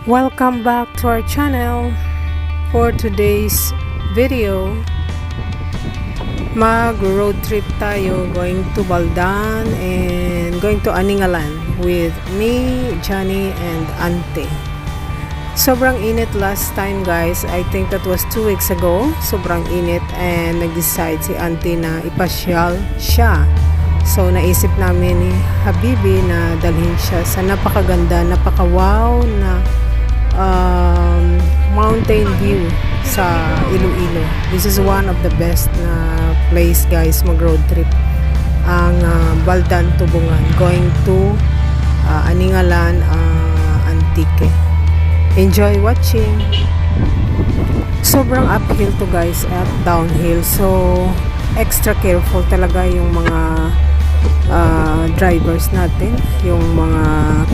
Welcome back to our channel. For today's video, mag road trip tayo going to Baldan and going to Aningalan with me, Johnny and Ante. Sobrang init last time guys, I think that was 2 weeks ago. Sobrang init and nag-decide si Ante na ipasyal siya. So naisip namin ni Habibi na dalhin siya sa napakaganda, napaka-wow na mountain view sa Iloilo. This is one of the best na place guys mag-road trip. Ang Baldan Tubungan going to Aningalan, Antique. Enjoy watching. Sobrang uphill to guys at downhill, so extra careful talaga yung mga drivers natin, yung mga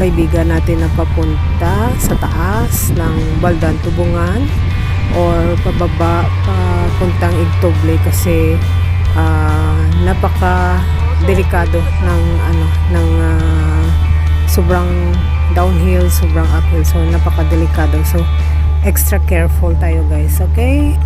kaibigan natin na papunta sa taas ng Baldan Tubungan or pababa papuntang Igtoble kasi napaka delikado ng sobrang downhill, sobrang uphill, so napaka delikado, so extra careful tayo guys, okay?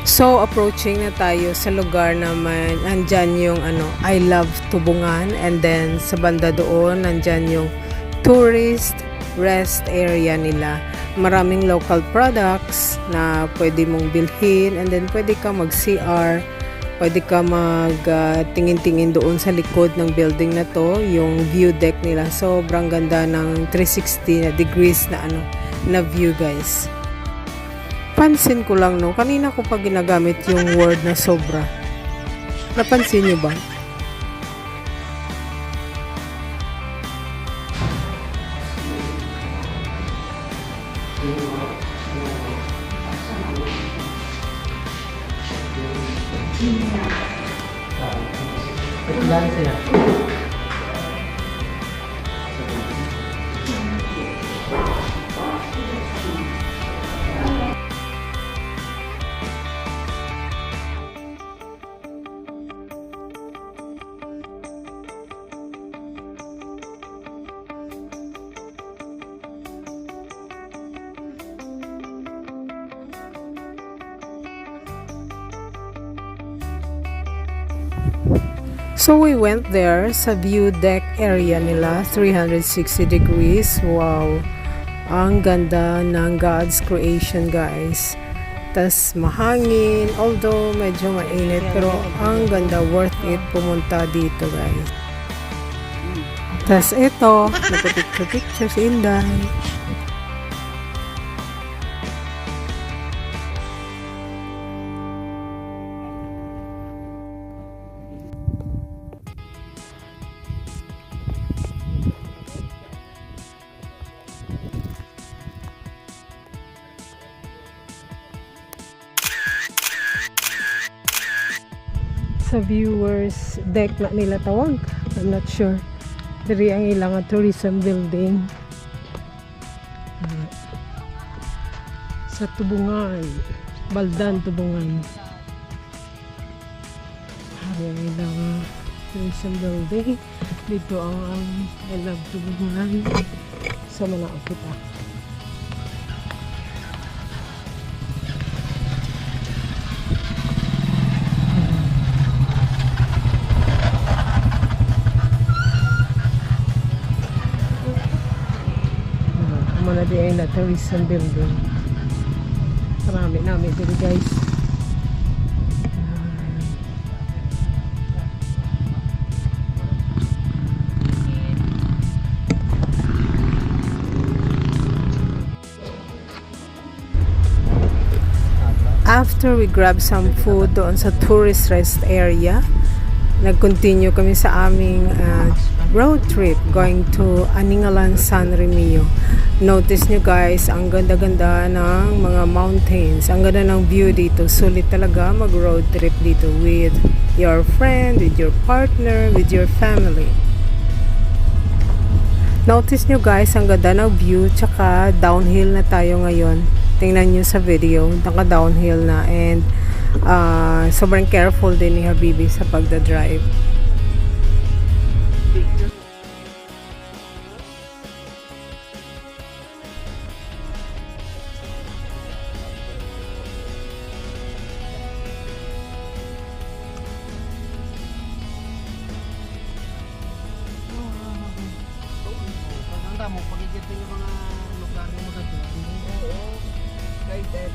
So, approaching na tayo sa lugar naman, andyan yung I Love Tubungan, and then sa banda doon, andyan yung tourist rest area nila. Maraming local products na pwede mong bilhin, and then pwede ka mag-CR, pwede ka mag-tingin-tingin doon sa likod ng building na to, yung view deck nila. Sobrang ganda ng 360 na degrees na view guys. Pansin ko lang kanina ko pa ginagamit yung word na sobra. Napansin niyo ba? So we went there sa view deck area nila, 360 degrees. Wow! Ang ganda ng God's creation guys. Tas mahangin, although medyo mainit, pero ang ganda, worth it pumunta dito guys. Tas ito, nagpa-picture si Inday. Sa viewers deck na nila tawag, I'm not sure. Diri ang ilang tourism building sa Tubungan, Baldan Tubungan. Ang ilang tourism building dito ang I Love Tubungan. So manaog kita. di ay na tourism building. Marami namin dito guys. After we grab some food doon sa tourist rest area, nag-continue kami sa aming road trip going to Aningalan, San Remio. Notice nyo guys, ang ganda-ganda ng mga mountains. Ang ganda ng view dito. Sulit talaga mag-road trip dito with your friend, with your partner, with your family. Notice nyo guys, ang ganda ng view. Tsaka downhill na tayo ngayon. Tingnan nyo sa video, naka-downhill na, and sobrang careful din ni Habibi sa pagdadrive. Paganda mo, pagigit din yung mga lugar yung maganda. Oo. Right there,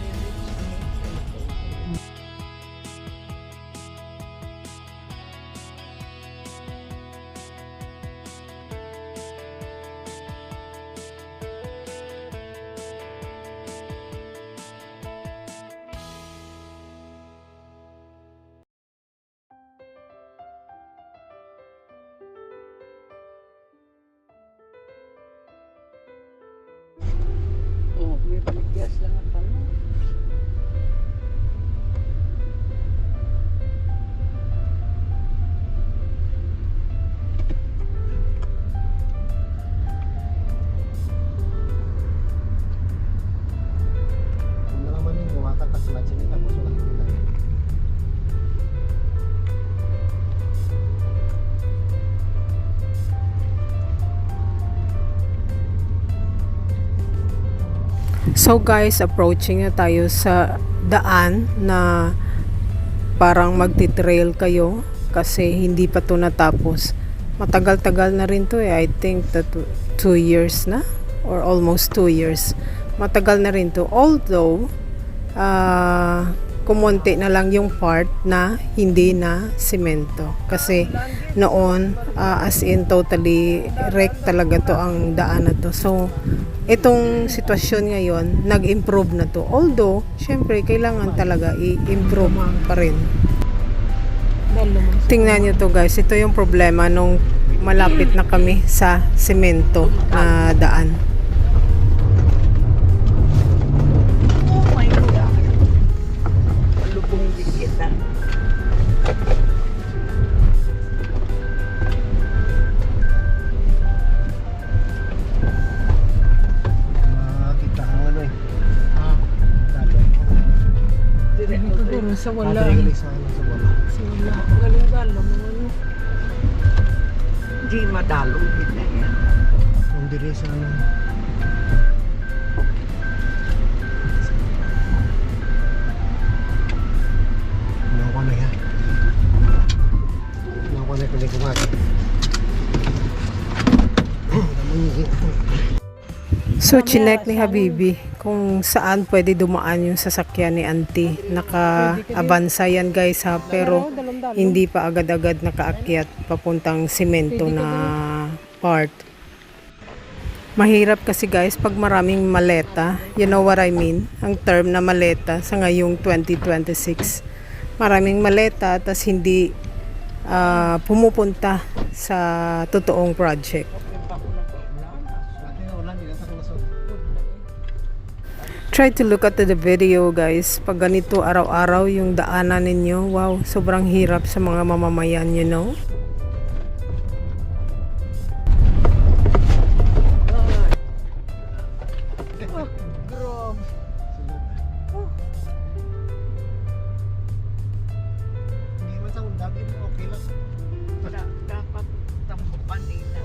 oh, may paligdas lang ang pano. Kung naman yung gawa ka taklat sila, tapos wala kita. So guys, approaching na tayo sa daan na parang magti-trail kayo kasi hindi pa to natapos. Matagal-tagal na rin to I think that 2 years na or almost 2 years. Matagal na rin to. Although kumonti na lang yung part na hindi na semento. Kasi noon as in totally wreck talaga to ang daan na to. So itong sitwasyon ngayon, nag-improve na to. Although, syempre, kailangan talaga i-improve pa rin. Tingnan nyo to guys. Ito yung problema nung malapit na kami sa semento na daan. Oh my God. Malubong din kita. Sa wala. Sa wala. Galing galo mo ano. Di madalong din na yan. Kung diri sa ano. Nawa na yan. Nawa na kulit kumaki. So, chinek ni Habibi kung saan pwede dumaan yung sasakyan ni Auntie. Naka-abansa yan guys ha, pero hindi pa agad-agad nakaakyat papuntang semento na part. Mahirap kasi guys pag maraming maleta. You know what I mean? Ang term na maleta sa ngayong 2026. Maraming maleta tas hindi pumupunta sa totoong project. Try to look at the video guys. Pag ganito araw-araw yung daanan ninyo, wow, sobrang hirap sa mga mamamayan, you know. Hindi man sa undag, okay lang. Dapat tambukan nila.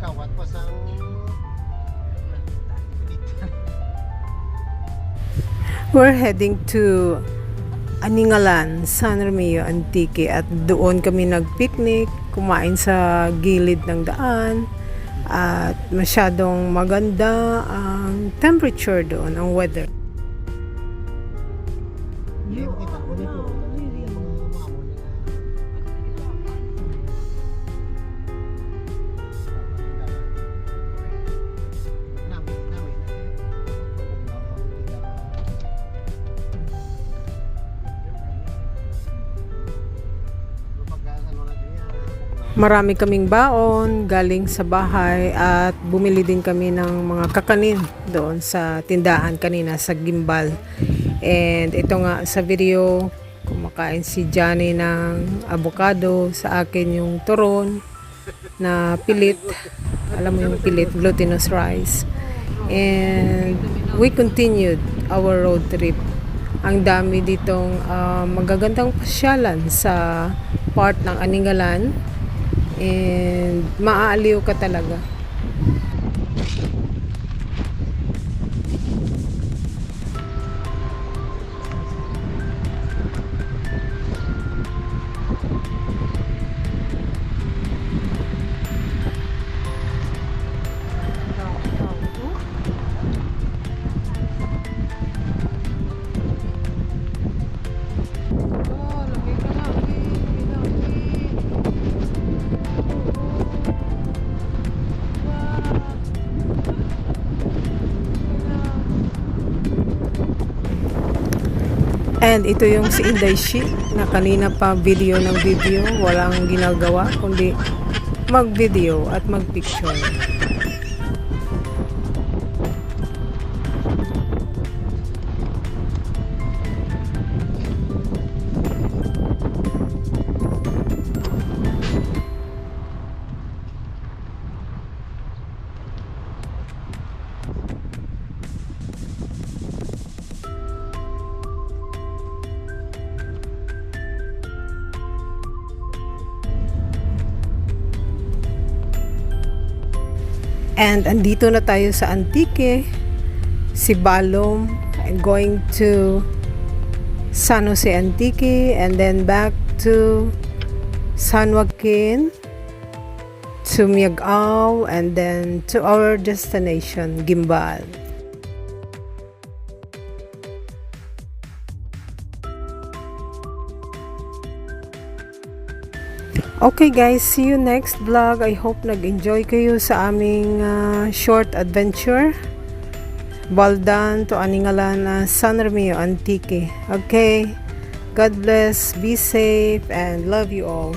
Kawat pa sa We're heading to Aningalan, San Romeo Antique, at doon kami nag-picnic, kumain sa gilid ng daan, at masyadong maganda ang temperature doon, ang weather. Hindi ko kita ko dito. Yung mga mamon na. Namin. Marami kaming baon galing sa bahay at bumili din kami ng mga kakanin doon sa tindahan kanina sa Gimbal. And ito nga sa video, kumakain si Johnny ng avocado, sa akin yung turon na pilit. Alam mo yung pilit, glutinous rice. And we continued our road trip. Ang dami ditong magagandang pasyalan sa part ng Aningalan. And maaaliw ka talaga. And ito yung si Inday Shi na kanina pa video ng video, walang ginagawa kundi mag-video at mag-picture. And andito na tayo sa Antique, si Balom. I'm going to San Jose Antique and then back to San Joaquin, to Miagao, and then to our destination, Gimbal. Okay guys, see you next vlog. I hope nag-enjoy kayo sa aming short adventure. Baldan to Aningalan, San Romeo Antique. Okay, God bless, be safe, and love you all.